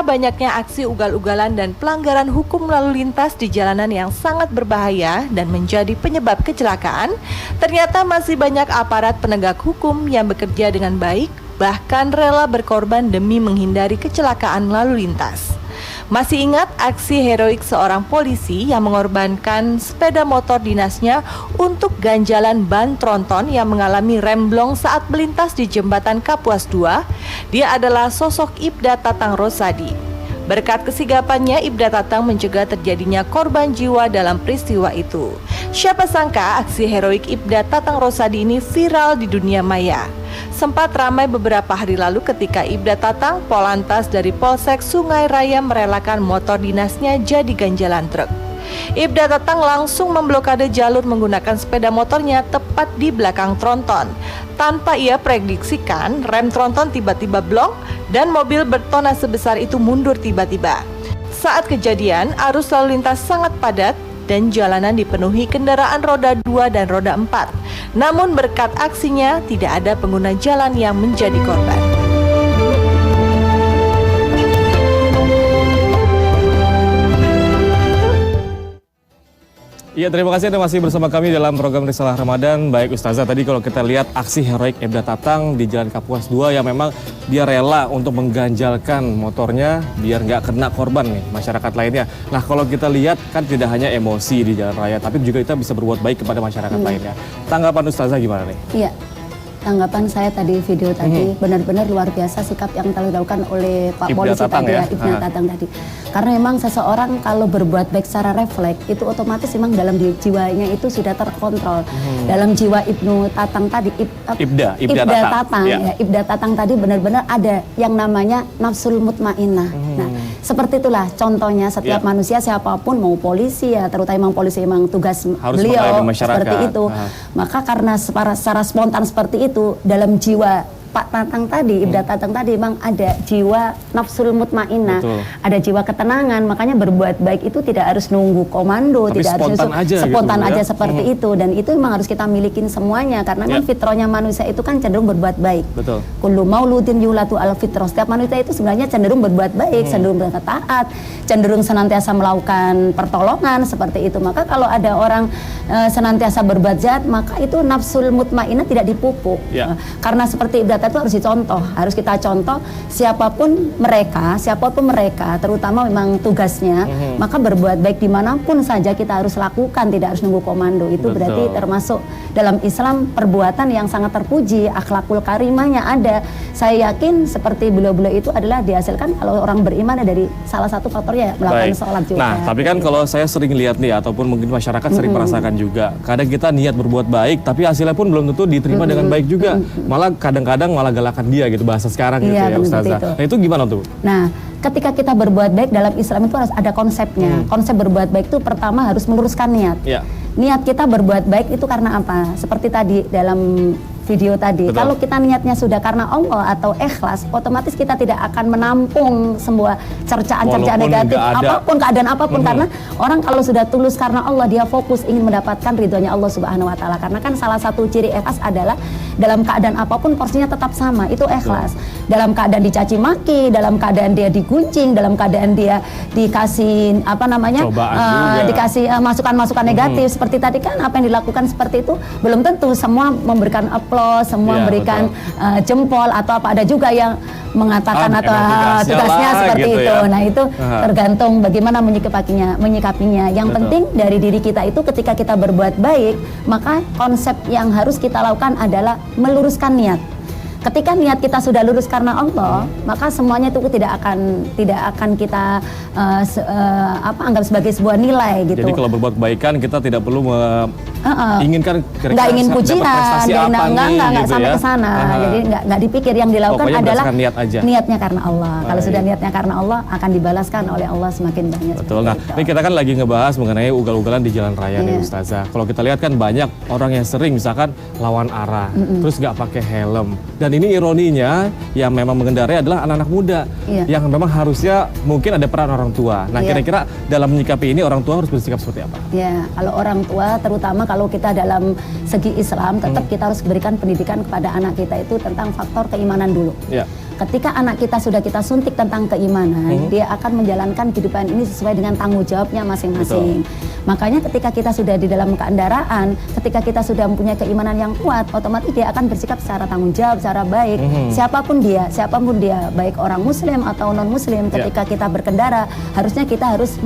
tengah banyaknya aksi ugal-ugalan dan pelanggaran hukum lalu lintas di jalanan yang sangat berbahaya dan menjadi penyebab kecelakaan, ternyata masih banyak aparat penegak hukum yang bekerja dengan baik, bahkan rela berkorban demi menghindari kecelakaan lalu lintas. Masih ingat aksi heroik seorang polisi yang mengorbankan sepeda motor dinasnya untuk ganjalan ban tronton yang mengalami remblong saat melintas di jembatan Kapuas 2? Dia adalah sosok Ibda Tatang Rosadi. Berkat kesigapannya, Ibda Tatang mencegah terjadinya korban jiwa dalam peristiwa itu. Siapa sangka aksi heroik Ibda Tatang Rosadi ini viral di dunia maya. Sempat ramai beberapa hari lalu ketika Ibda Tatang, Polantas dari Polsek Sungai Raya merelakan motor dinasnya jadi ganjalan truk. Ibda Tatang langsung memblokade jalur menggunakan sepeda motornya tepat di belakang tronton. Tanpa ia prediksikan, rem tronton tiba-tiba blong dan mobil bertona sebesar itu mundur tiba-tiba. Saat kejadian, arus lalu lintas sangat padat dan jalanan dipenuhi kendaraan roda 2 dan roda 4. Namun berkat aksinya, tidak ada pengguna jalan yang menjadi korban. Iya, terima kasih Anda masih bersama kami dalam program Risalah Ramadan. Baik Ustazah, tadi kalau kita lihat aksi heroik Ibda Tatang di Jalan Kapuas 2 yang memang dia rela untuk mengganjalkan motornya biar nggak kena korban nih masyarakat lainnya. Nah, kalau kita lihat kan tidak hanya emosi di jalan raya, tapi juga kita bisa berbuat baik kepada masyarakat lainnya. Tanggapan Ustazah gimana nih? Iya. Tanggapan saya tadi, video tadi, benar-benar luar biasa sikap yang telah dilakukan oleh Pak Polisi tadi ya, Ibda Tatang tadi. Karena memang seseorang kalau berbuat baik secara refleks, itu otomatis memang dalam jiwanya itu sudah terkontrol. Dalam jiwa Ibnu Tatang tadi, Ibda Tatang, ya, Ibda Tatang tadi benar-benar ada yang namanya nafsul mutmainnah. Nah, seperti itulah contohnya setiap manusia siapapun, mau polisi ya, terutama memang polisi memang tugas harus beliau seperti itu. Maka karena secara spontan seperti itu, dalam jiwa Pak Tatang tadi, Ibda Tatang tadi memang ada jiwa nafsul mutmainnah, ada jiwa ketenangan, makanya berbuat baik itu tidak harus nunggu komando, tapi tidak harus spontan gitu, aja seperti itu, dan itu memang harus kita milikin semuanya karena kan fitrahnya manusia itu kan cenderung berbuat baik. Kullu mauludin yulatu al fitrah, setiap manusia itu sebenarnya cenderung berbuat baik, cenderung bertaat, cenderung senantiasa melakukan pertolongan seperti itu. Maka kalau ada orang senantiasa berbuat jahat, maka itu nafsul mutmainnah tidak dipupuk. Karena seperti Ibda itu harus dicontoh, harus kita contoh siapapun mereka, terutama memang tugasnya, maka berbuat baik dimanapun saja kita harus lakukan, tidak harus nunggu komando. Itu berarti termasuk dalam Islam perbuatan yang sangat terpuji, akhlakul karimahnya ada. Saya yakin seperti beliau-beliau itu adalah dihasilkan kalau orang beriman dari salah satu faktornya melakukan sholat juga. Nah, tapi kan kalau saya sering lihat nih, ataupun mungkin masyarakat sering merasakan juga, kadang kita niat berbuat baik, tapi hasilnya pun belum tentu diterima dengan baik juga. Malah kadang-kadang malah galakan dia gitu, bahasa sekarang gitu ya Ustazah. Nah, itu gimana tuh? Nah, ketika kita berbuat baik dalam Islam itu harus ada konsepnya. Konsep berbuat baik itu pertama harus meluruskan niat. Niat kita berbuat baik itu karena apa? Seperti tadi dalam video tadi, kalau kita niatnya sudah karena Allah atau ikhlas, otomatis kita tidak akan menampung semua cercaan-cercaan negatif, apapun keadaan apapun, karena orang kalau sudah tulus karena Allah, dia fokus ingin mendapatkan ridhonya Allah Subhanahu wa Ta'ala. Karena kan salah satu ciri ikhlas adalah dalam keadaan apapun porsinya tetap sama, itu ikhlas. Dalam keadaan dicaci maki, dalam keadaan dia diguncing, dalam keadaan dia dikasih dikasih masukan-masukan negatif seperti tadi kan, apa yang dilakukan seperti itu belum tentu semua memberikan semua memberikan jempol atau apa, ada juga yang mengatakan atau tugasnya seperti gitu itu. Nah, itu tergantung bagaimana menyikapinya. Yang penting dari diri kita itu ketika kita berbuat baik, maka konsep yang harus kita lakukan adalah meluruskan niat. Ketika niat kita sudah lurus karena Allah, maka semuanya itu tidak akan kita anggap sebagai sebuah nilai gitu. Jadi kalau berbuat kebaikan kita tidak perlu inginkan nggak ingin pujian, nggak sampai ke sana. Jadi nggak dipikir, yang dilakukan adalah niatnya karena Allah. Kalau sudah niatnya karena Allah, akan dibalaskan oleh Allah semakin banyak. Betul. Nah, ini kita kan lagi ngebahas mengenai ugal-ugalan di jalan raya nih Ustazah. Kalau kita lihat kan banyak orang yang sering misalkan lawan arah, terus nggak pakai helm. Dan ini ironinya yang memang mengendarai adalah anak-anak muda yang memang harusnya mungkin ada peran orang tua. Nah, kira-kira dalam menyikapi ini orang tua harus bersikap seperti apa? Ya, kalau orang tua terutama kalau kita dalam segi Islam tetap kita harus berikan pendidikan kepada anak kita itu tentang faktor keimanan dulu. ketika anak kita sudah kita suntik tentang keimanan, dia akan menjalankan kehidupan ini sesuai dengan tanggung jawabnya masing-masing. Makanya ketika kita sudah di dalam kendaraan, ketika kita sudah mempunyai keimanan yang kuat, otomatis dia akan bersikap secara tanggung jawab, secara baik. Siapapun dia, baik orang muslim atau non muslim, ketika kita berkendara, harusnya kita harus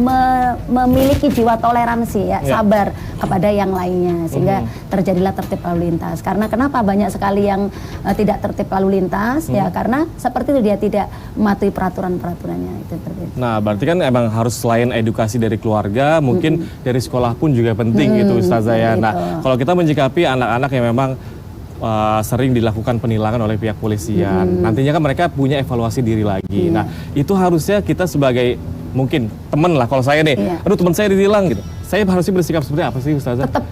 memiliki jiwa toleransi ya, sabar kepada yang lainnya, sehingga terjadilah tertib lalu lintas. Karena kenapa banyak sekali yang tidak tertib lalu lintas, ya karena seperti itu dia tidak mematuhi peraturan-peraturannya itu. Nah, berarti kan emang harus selain edukasi dari keluarga, mungkin dari sekolah pun juga penting gitu Ustazah ya. Nah, kalau kita menyikapi anak-anak yang memang sering dilakukan penilangan oleh pihak polisian, nantinya kan mereka punya evaluasi diri lagi. Nah, itu harusnya kita sebagai mungkin teman lah, kalau saya nih, aduh teman saya ditilang gitu, saya harusnya bersikap seperti apa sih Ustazah? Tetap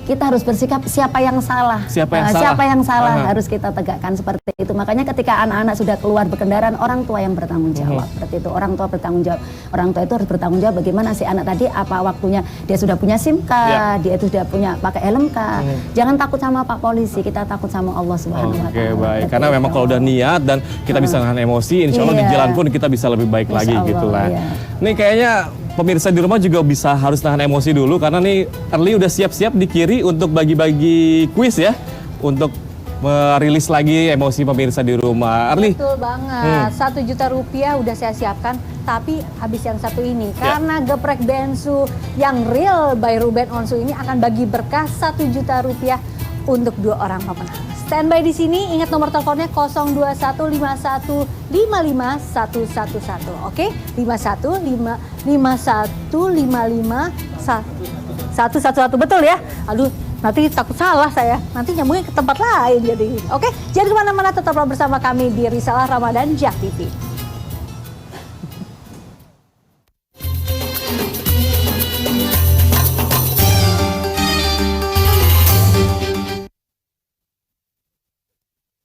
kita harus bersikap siapa yang salah. Siapa yang salah harus kita tegakkan seperti itu. Makanya ketika anak-anak sudah keluar berkendaraan, orang tua yang bertanggung jawab. Seperti itu, orang tua bertanggung jawab. Orang tua itu harus bertanggung jawab bagaimana si anak tadi, apa waktunya dia sudah punya SIM kah, dia itu sudah punya pakai helm kah. Jangan takut sama Pak Polisi, kita takut sama Allah Subhanahu wa Ta'ala. Baik. Karena memang kalau udah niat dan kita bisa nahan emosi, insya Allah di jalan pun kita bisa lebih baik lagi gitu lah. Nih kayaknya pemirsa di rumah juga bisa harus nahan emosi dulu, karena nih Early udah siap-siap di kiri untuk bagi-bagi kuis ya, untuk merilis lagi emosi pemirsa di rumah. Early. Betul banget, 1 juta rupiah udah saya siapkan, tapi habis yang satu ini. Karena geprek bensu yang real by Ruben Onsu ini akan bagi berkah 1 juta rupiah untuk 2 orang pemenang. Standby di sini, ingat nomor teleponnya 02151551111. Oke, 5111 betul ya? Aduh, nanti takut salah saya. Nanti nyambungnya ke tempat lain jadi. Oke, jadi kemana-mana tetaplah bersama kami di Risalah Ramadan JAK TV.